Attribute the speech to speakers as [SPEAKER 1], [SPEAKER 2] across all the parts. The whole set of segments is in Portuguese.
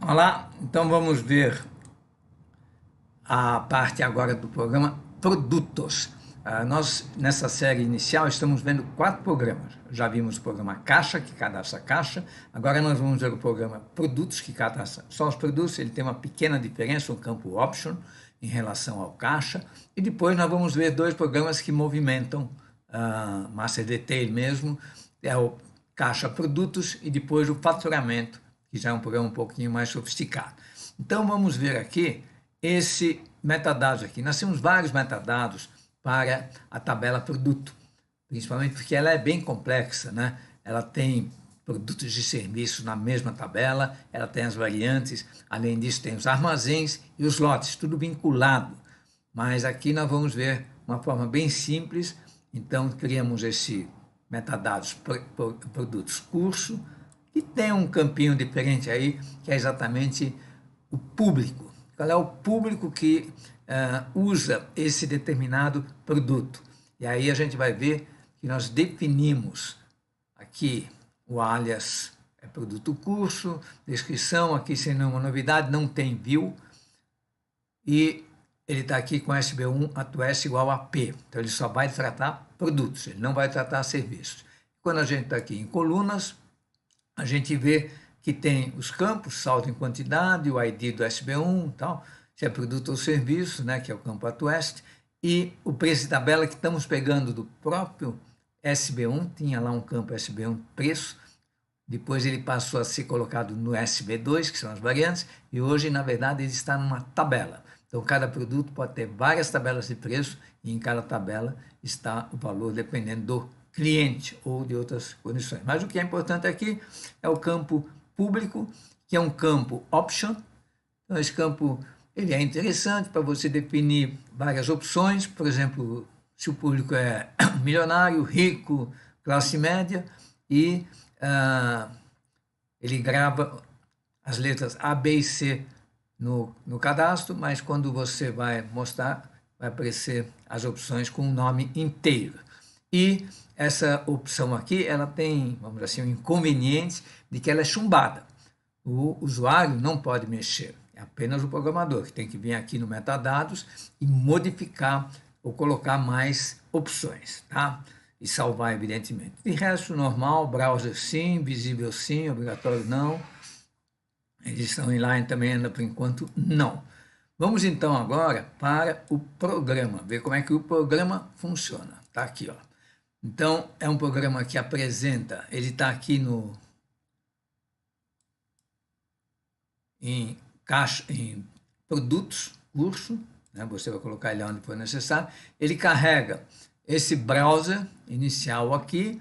[SPEAKER 1] Olá, então vamos ver a parte agora do programa Produtos. Nós, nessa série inicial, estamos vendo 4 programas. Já vimos o programa Caixa, que cadastra a caixa. Agora nós vamos ver o programa Produtos, que cadastra só os produtos. Ele tem uma pequena diferença, um campo Option, em relação ao Caixa. E depois nós vamos ver 2 programas que movimentam Master Detail mesmo. É o Caixa Produtos e depois o Faturamento, que já é um programa um pouquinho mais sofisticado. Então vamos ver aqui esse metadados aqui. Nós temos vários metadados para a tabela produto, principalmente porque ela é bem complexa, né? Ela tem produtos e serviços na mesma tabela, ela tem as variantes, além disso tem os armazéns e os lotes, tudo vinculado. Mas aqui nós vamos ver uma forma bem simples, então criamos esse metadados produtos curso, e tem um campinho diferente aí, que é exatamente o público. Qual é o público que usa esse determinado produto? E aí a gente vai ver que nós definimos aqui o alias é produto curso, descrição, aqui sem nenhuma novidade, não tem view, e ele está aqui com SB1 @s igual a P. Então ele só vai tratar produtos, ele não vai tratar serviços. Quando a gente está aqui em colunas, a gente vê que tem os campos, saldo em quantidade, o ID do SB1, tal, se é produto ou serviço, né, que é o campo @west, e o preço de tabela que estamos pegando do próprio SB1, tinha lá um campo SB1 preço, depois ele passou a ser colocado no SB2, que são as variantes, e hoje, na verdade, ele está numa tabela. Então, cada produto pode ter várias tabelas de preço, e em cada tabela está o valor dependendo do cliente ou de outras condições. Mas o que é importante aqui é o campo público, que é um campo option. Então, esse campo ele é interessante para você definir várias opções, por exemplo, se o público é milionário, rico, classe média, e ele grava as letras A, B e C no cadastro, mas quando você vai mostrar, vai aparecer as opções com o nome inteiro. E essa opção aqui, ela tem, vamos dizer assim, um inconveniente de que ela é chumbada. O usuário não pode mexer, é apenas o programador que tem que vir aqui no metadados e modificar ou colocar mais opções, tá? E salvar, evidentemente. De resto, normal, browser sim, visível sim, obrigatório não. Edição inline também ainda por enquanto não. Vamos então agora para o programa, ver como é que o programa funciona. Tá aqui, ó. Então, é um programa que apresenta, ele está aqui em produtos, curso, né? Você vai colocar ele onde for necessário. Ele carrega esse browser inicial aqui,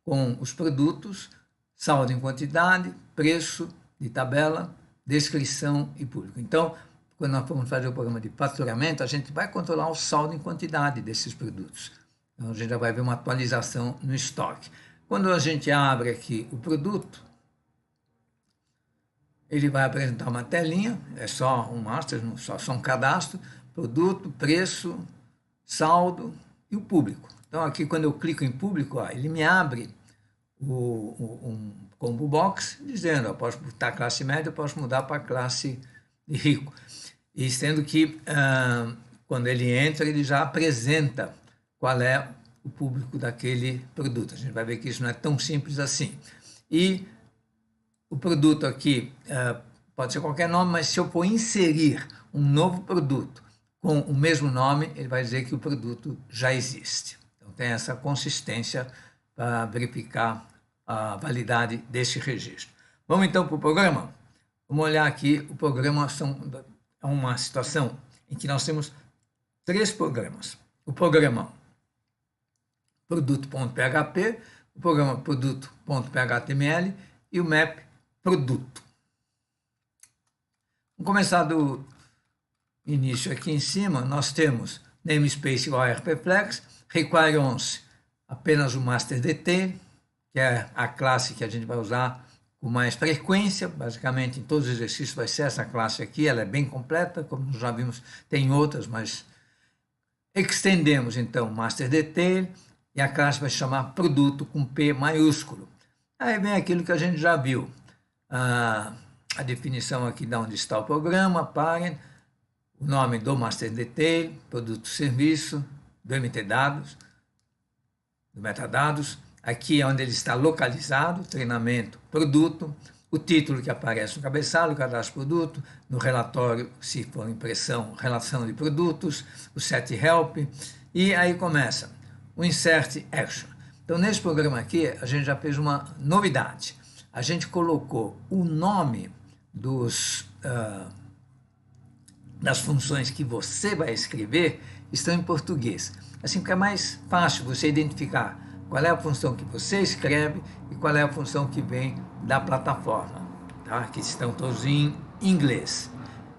[SPEAKER 1] com os produtos, saldo em quantidade, preço de tabela, descrição e público. Então, quando nós formos fazer o programa de faturamento, a gente vai controlar o saldo em quantidade desses produtos. Então, a gente já vai ver uma atualização no estoque. Quando a gente abre aqui o produto, ele vai apresentar uma telinha, é só um master, só um cadastro, produto, preço, saldo e o público. Então, aqui quando eu clico em público, ó, ele me abre um combo box, dizendo, eu posso botar classe média, eu posso mudar para classe de rico. E sendo que, quando ele entra, ele já apresenta qual é o público daquele produto. A gente vai ver que isso não é tão simples assim. E o produto aqui pode ser qualquer nome, mas se eu for inserir um novo produto com o mesmo nome, ele vai dizer que o produto já existe. Então, tem essa consistência para verificar a validade desse registro. Vamos então para o programa? Vamos olhar aqui, o programa é uma situação em que nós temos 3 programas. O programa produto.php, o programa produto.html e o map produto. Vamos começar do início aqui em cima, nós temos namespace igual a rpplex, require once, apenas o master detail, que é a classe que a gente vai usar com mais frequência, basicamente em todos os exercícios vai ser essa classe aqui, ela é bem completa, como nós já vimos, tem outras, mas extendemos então master detail e a classe vai se chamar produto com P maiúsculo. Aí vem aquilo que a gente já viu, a definição aqui de onde está o programa, parent, o nome do master detail, produto, serviço, do MT-dados, do metadados, aqui é onde ele está localizado, treinamento, produto, o título que aparece no cabeçalho, cadastro produto, no relatório, se for impressão, relação de produtos, o set help, e aí começa o insert action. Então, nesse programa aqui, a gente já fez uma novidade. A gente colocou o nome das funções que você vai escrever estão em português. Assim fica mais fácil você identificar qual é a função que você escreve e qual é a função que vem da plataforma, tá? Que estão todos em inglês.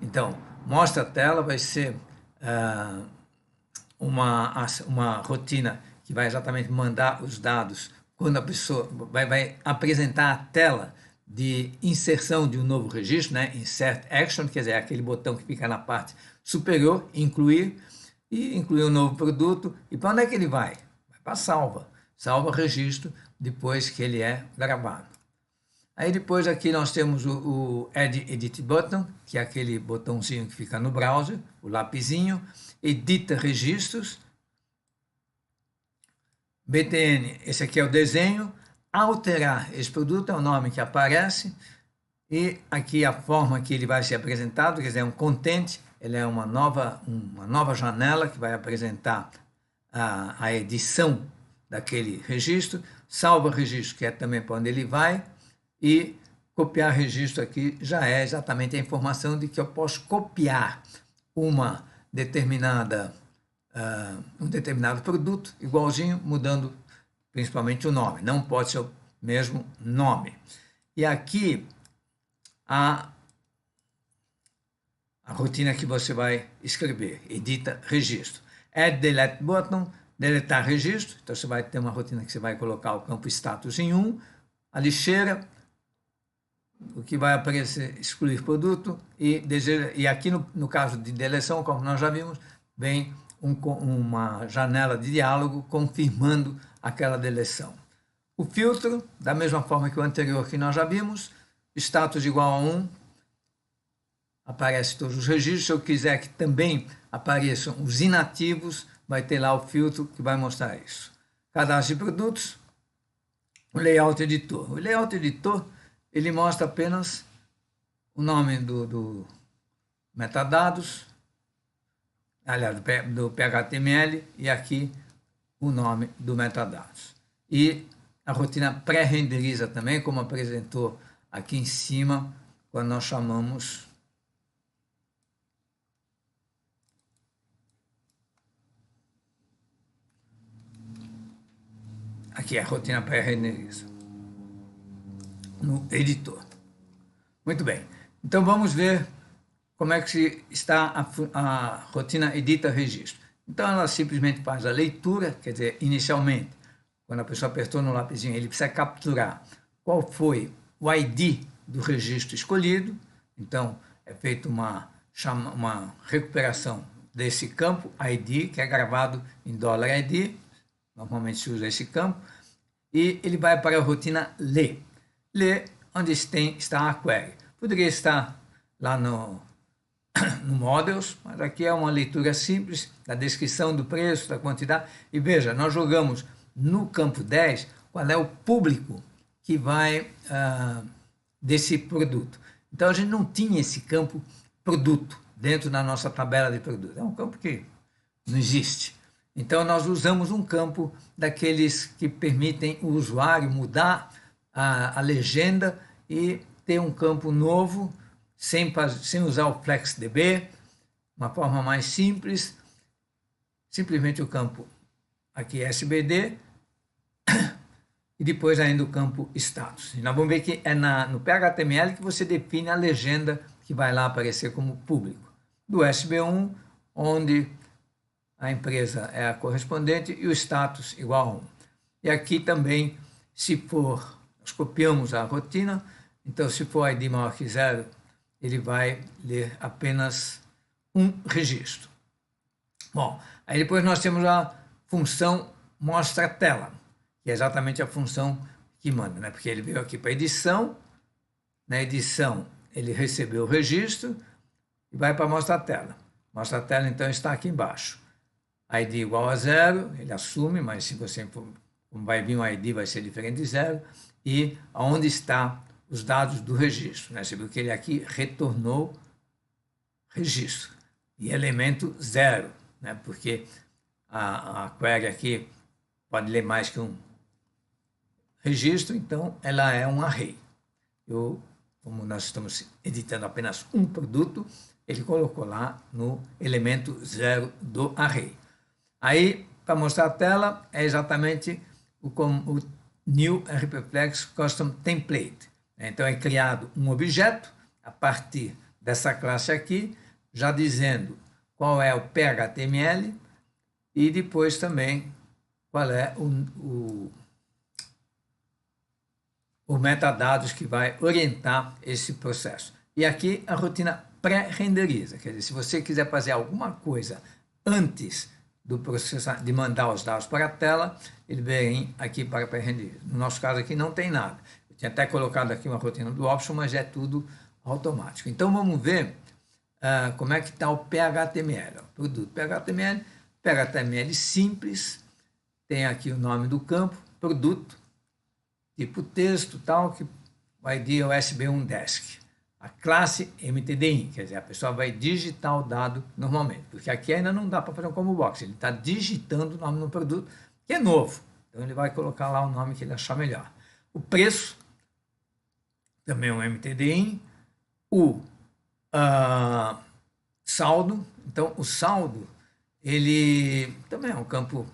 [SPEAKER 1] Então, mostra a tela, vai ser uma rotina que vai exatamente mandar os dados quando a pessoa vai apresentar a tela de inserção de um novo registro, né? Insert Action, quer dizer, aquele botão que fica na parte superior, incluir, e incluir um novo produto. E para onde é que ele vai? Vai para salva registro depois que ele é gravado. Aí depois aqui nós temos o Add Edit Button, que é aquele botãozinho que fica no browser, o lapisinho, edita registros, BTN, esse aqui é o desenho, alterar, esse produto é o nome que aparece, e aqui a forma que ele vai ser apresentado, quer dizer, é um content, ele é uma nova janela que vai apresentar a edição daquele registro, salva registro, que é também para onde ele vai, e copiar registro aqui já é exatamente a informação de que eu posso copiar um determinado produto, igualzinho, mudando principalmente o nome, não pode ser o mesmo nome. E aqui a rotina que você vai escrever, edita registro. Add Delete Button, deletar registro, então você vai ter uma rotina que você vai colocar o campo status em 1, a lixeira, o que vai aparecer, excluir produto, e aqui no caso de deleção, como nós já vimos, vem uma janela de diálogo confirmando aquela deleção. O filtro, da mesma forma que o anterior que nós já vimos, status igual a 1, aparece todos os registros. Se eu quiser que também apareçam os inativos, vai ter lá o filtro que vai mostrar isso. Cadastro de produtos, o layout editor. O layout editor, ele mostra apenas o nome do metadados, aliás, do PHTML, e aqui o nome do metadados. E a rotina pré-renderiza também, como apresentou aqui em cima, quando nós chamamos aqui a rotina pré-renderiza no editor. Muito bem, então vamos ver como é que está a rotina edita registro. Então ela simplesmente faz a leitura, quer dizer, inicialmente, quando a pessoa apertou no lapisinho, ele precisa capturar qual foi o ID do registro escolhido. Então é feita uma recuperação desse campo ID, que é gravado em $ID, normalmente se usa esse campo, e ele vai para a rotina ler. Ler onde está a query. Poderia estar lá no Models, mas aqui é uma leitura simples da descrição do preço, da quantidade. E veja, nós jogamos no campo 10 qual é o público que vai desse produto. Então a gente não tinha esse campo produto dentro da nossa tabela de produto. É um campo que não existe. Então nós usamos um campo daqueles que permitem o usuário mudar a legenda e ter um campo novo, sem usar o FlexDB, uma forma mais simples, simplesmente o campo aqui SBD, e depois ainda o campo status. E nós vamos ver que é no PHTML que você define a legenda que vai lá aparecer como público. Do SB1, onde a empresa é a correspondente e o status igual a 1. E aqui também, se for, nós copiamos a rotina, então se for ID maior que 0, ele vai ler apenas um registro. Bom, aí depois nós temos a função mostra tela, que é exatamente a função que manda, né? Porque ele veio aqui para edição, na edição ele recebeu o registro e vai para a mostra-tela. Mostra-tela, então, está aqui embaixo. ID igual a 0, ele assume, mas se você como vai vir um ID, vai ser diferente de 0. E onde está os dados do registro, né? Você viu que ele aqui retornou registro e elemento 0, né? Porque a query aqui pode ler mais que um registro, então ela é um array. Como nós estamos editando apenas um produto, ele colocou lá no elemento 0 do array. Aí, para mostrar a tela, é exatamente o New RPFlex Custom Template. Então, é criado um objeto a partir dessa classe aqui, já dizendo qual é o PHTML e depois também qual é o metadados que vai orientar esse processo. E aqui a rotina pré-renderiza, quer dizer, se você quiser fazer alguma coisa antes do processo de mandar os dados para a tela, ele vem aqui para pré-renderiza. No nosso caso aqui não tem nada. Eu tinha até colocado aqui uma rotina do option, mas é tudo automático. Então vamos ver como é que está o PHTML. Produto PHTML simples, tem aqui o nome do campo, produto, tipo texto, tal, que vai de USB1 Desk. A classe MTDIN, quer dizer, a pessoa vai digitar o dado normalmente, porque aqui ainda não dá para fazer um combo box, ele está digitando o nome do produto, que é novo, então ele vai colocar lá o nome que ele achar melhor. O preço, também um MTDIN, o saldo, então o saldo, ele também é um campo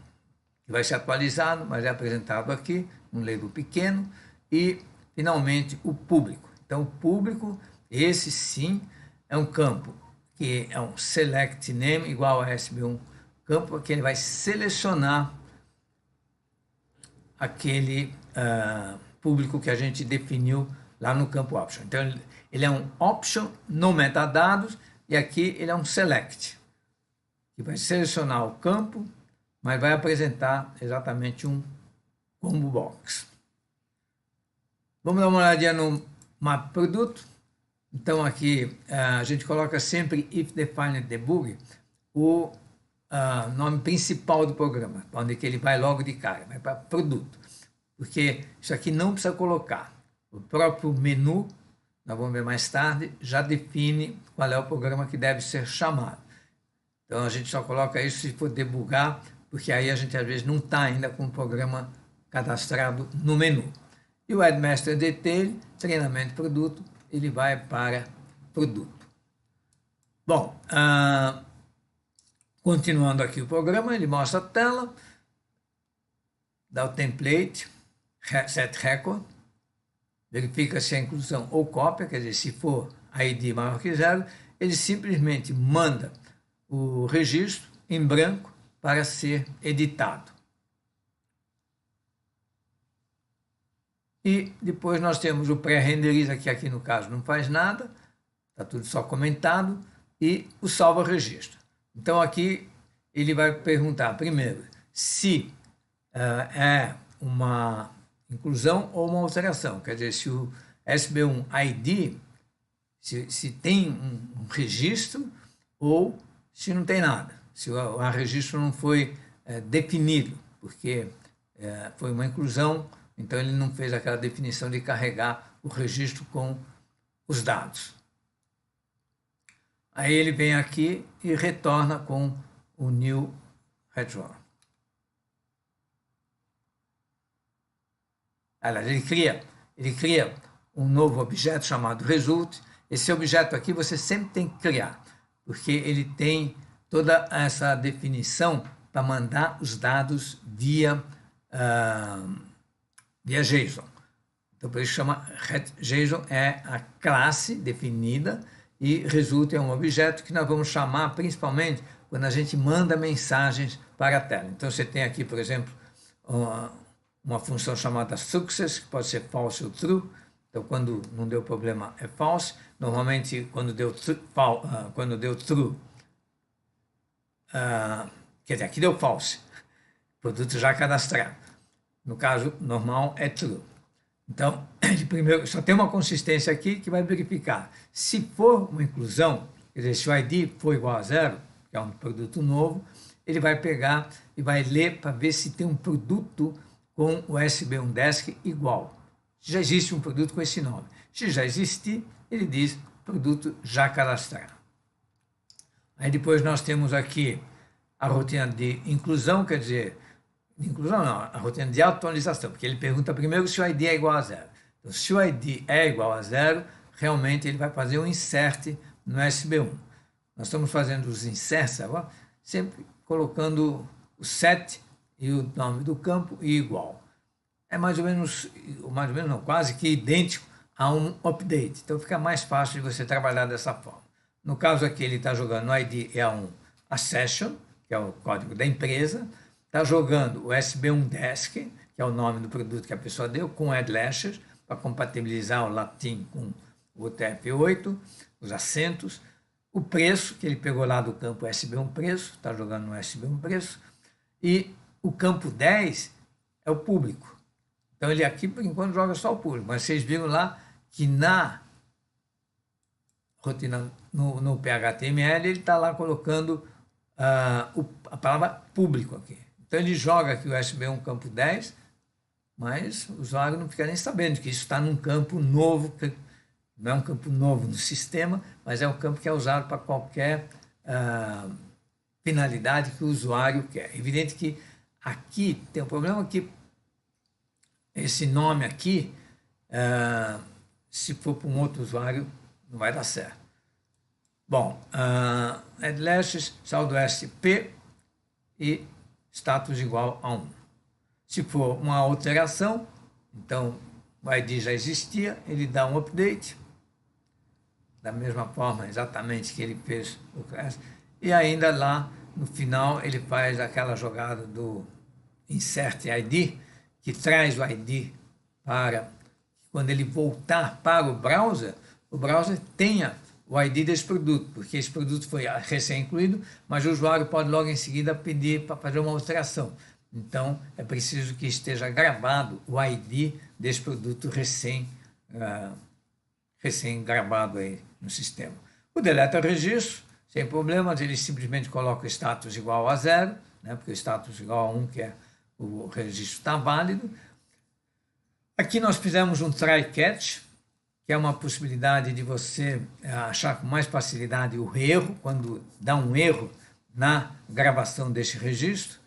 [SPEAKER 1] que vai ser atualizado, mas é apresentado aqui, um label pequeno, e finalmente o público. Então o público, esse sim, é um campo que é um select name igual a SB1, campo que ele vai selecionar aquele público que a gente definiu lá no campo option. Então ele é um option no metadados e aqui ele é um select, que vai selecionar o campo, mas vai apresentar exatamente um combo box. Vamos dar uma olhadinha no mapa produto. Então aqui a gente coloca sempre if defined debug o nome principal do programa, onde que ele vai logo de cara, vai para produto, porque isso aqui não precisa colocar. O próprio menu, nós vamos ver mais tarde, já define qual é o programa que deve ser chamado. Então a gente só coloca isso se for debugar, porque aí a gente às vezes não está ainda com o programa cadastrado no menu. E o Webmaster Detail, treinamento produto, ele vai para produto. Bom, continuando aqui o programa, ele mostra a tela, dá o template, set record, verifica se é inclusão ou cópia, quer dizer, se for ID maior que 0, ele simplesmente manda o registro em branco para ser editado. E depois nós temos o pré-renderiza, que aqui no caso não faz nada, está tudo só comentado, e o salva-registro. Então aqui ele vai perguntar primeiro se é uma inclusão ou uma alteração, quer dizer, se o SB1 ID, se tem um registro ou se não tem nada, se o registro não foi definido, porque foi uma inclusão, então ele não fez aquela definição de carregar o registro com os dados. Aí ele vem aqui e retorna com o new return. Aliás, ele cria um novo objeto chamado result. Esse objeto aqui você sempre tem que criar, porque ele tem toda essa definição para mandar os dados via JSON. Então, por isso chama JSON, é a classe definida, e result é um objeto que nós vamos chamar principalmente quando a gente manda mensagens para a tela. Então, você tem aqui, por exemplo, uma função chamada success, que pode ser false ou true. Então, quando não deu problema, é false. Normalmente, quando deu true, quer dizer, aqui deu false, produto já cadastrado. No caso normal é true. Então, ele primeiro só tem uma consistência aqui que vai verificar. Se for uma inclusão, quer dizer, se o ID for igual a zero, que é um produto novo, ele vai pegar e vai ler para ver se tem um produto com o SB1 Desk igual. Já existe um produto com esse nome. Se já existir, ele diz produto já cadastrado. Aí depois nós temos aqui a rotina de inclusão, quer dizer, de inclusão não, a rotina de atualização, porque ele pergunta primeiro se o ID é igual a zero. Então, se o ID é igual a zero, realmente ele vai fazer um insert no SB1. Nós estamos fazendo os inserts agora, sempre colocando o set e o nome do campo e igual. É mais ou menos não, quase que idêntico a um update. Então fica mais fácil de você trabalhar dessa forma. No caso aqui ele está jogando no ID E1 a session, que é o código da empresa, está jogando o SB1 Desk, que é o nome do produto que a pessoa deu, com AddLashes, para compatibilizar o latim com o TF8, os acentos, o preço, que ele pegou lá do campo SB1 preço, está jogando no SB1 preço, e o campo 10 é o público. Então ele aqui, por enquanto, joga só o público, mas vocês viram lá que na rotina, no PHTML, ele está lá colocando a palavra público aqui. Então ele joga aqui o SB1 campo 10, mas o usuário não fica nem sabendo que isso está num campo novo, que não é um campo novo no sistema, mas é um campo que é usado para qualquer finalidade que o usuário quer. Evidente que aqui tem um problema que esse nome aqui, se for para um outro usuário, não vai dar certo. Bom, AddLashes, saldo SP e status igual a 1. Se for uma alteração, então o ID já existia, ele dá um update, da mesma forma exatamente que ele fez o class, e ainda lá no final ele faz aquela jogada do insert ID, que traz o ID para, quando ele voltar para o browser tenha o ID desse produto, porque esse produto foi recém-incluído, mas o usuário pode logo em seguida pedir para fazer uma alteração. Então, é preciso que esteja gravado o ID desse produto recém-gravado aí no sistema. O deleta registro, sem problemas, ele simplesmente coloca o status igual a 0, né, porque o status igual a 1, que é o registro está válido. Aqui nós fizemos um try-catch, que é uma possibilidade de você achar com mais facilidade o erro, quando dá um erro na gravação desse registro,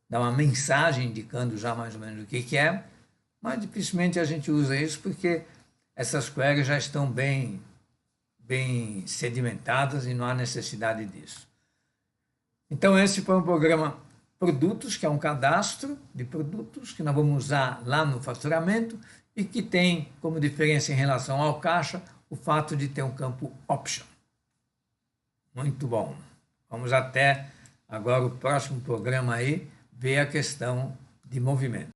[SPEAKER 1] dá uma mensagem indicando já mais ou menos o que é, mas dificilmente a gente usa isso porque essas queries já estão bem sedimentadas e não há necessidade disso. Então esse foi um programa Produtos, que é um cadastro de produtos que nós vamos usar lá no faturamento e que tem como diferença em relação ao caixa o fato de ter um campo Option. Muito bom. Vamos até agora o próximo programa aí ver a questão de movimento.